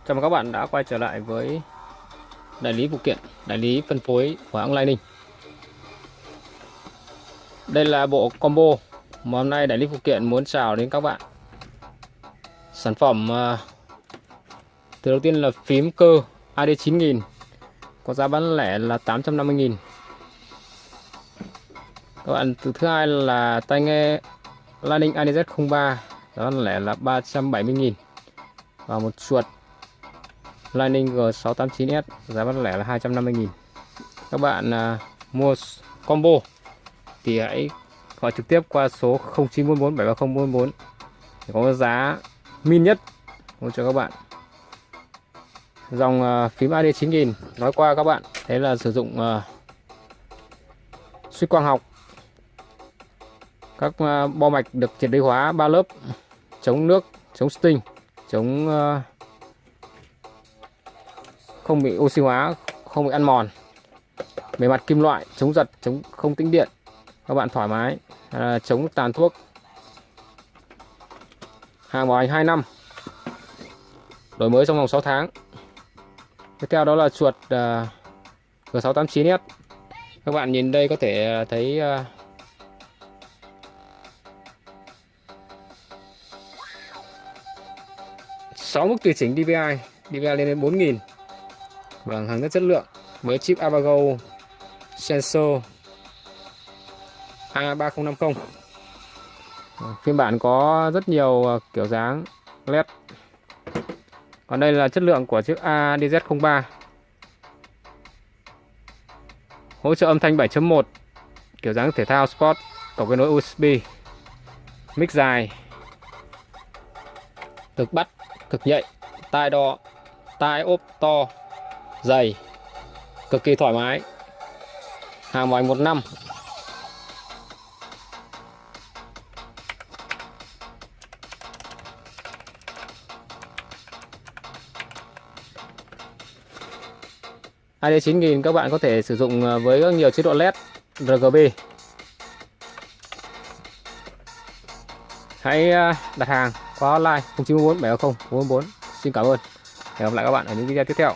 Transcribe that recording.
Chào mừng các bạn đã quay trở lại với đại lý phụ kiện, đại lý phân phối của hãng Lai Ninh. Đây là bộ combo mà hôm nay đại lý phụ kiện muốn chào đến các bạn. Sản phẩm từ đầu tiên là phím cơ AD9000, có giá bán lẻ là 850.000. Các bạn, từ thứ hai là tai nghe Lai Ninh ADZ03, giá bán lẻ là 370.000. Và một chuột Lai Ninh G689S, giá bán lẻ là 250.000. Các bạn mua combo thì hãy gọi trực tiếp qua số 0944 730 để có giá min nhất cho các bạn. Dòng phím AD9000 nói qua các bạn, đấy là sử dụng suy quang học. Các bo mạch được triệt để hóa 3 lớp, chống nước, chống sting, chống không bị oxy hóa, không bị ăn mòn. Bề mặt kim loại, chống giật, chống không tĩnh điện, các bạn thoải mái. Chống tàn thuốc. Hàng bảo hành 2 năm, đổi mới trong vòng 6 tháng. Tiếp theo đó là chuột G689S. Các bạn nhìn đây có thể thấy sáu mức tùy chỉnh DPI lên đến 4000. Vâng, hàng rất chất lượng với chip Avago sensor A3050. Phiên bản có rất nhiều kiểu dáng LED. Còn đây là chất lượng của chiếc ADZ03. Hỗ trợ âm thanh 7.1, kiểu dáng thể thao Sport, cổng kết nối USB, mic dài, cực bắt, cực nhạy, tai đo, tai ốp to, dày, cực kỳ thoải mái. Hàng bảo hành 1 năm. AD9000 các bạn có thể sử dụng với rất nhiều chế độ LED, RGB. Hãy đặt hàng qua hotline 0944 730 444. Xin cảm ơn. Hẹn gặp lại các bạn ở những video tiếp theo.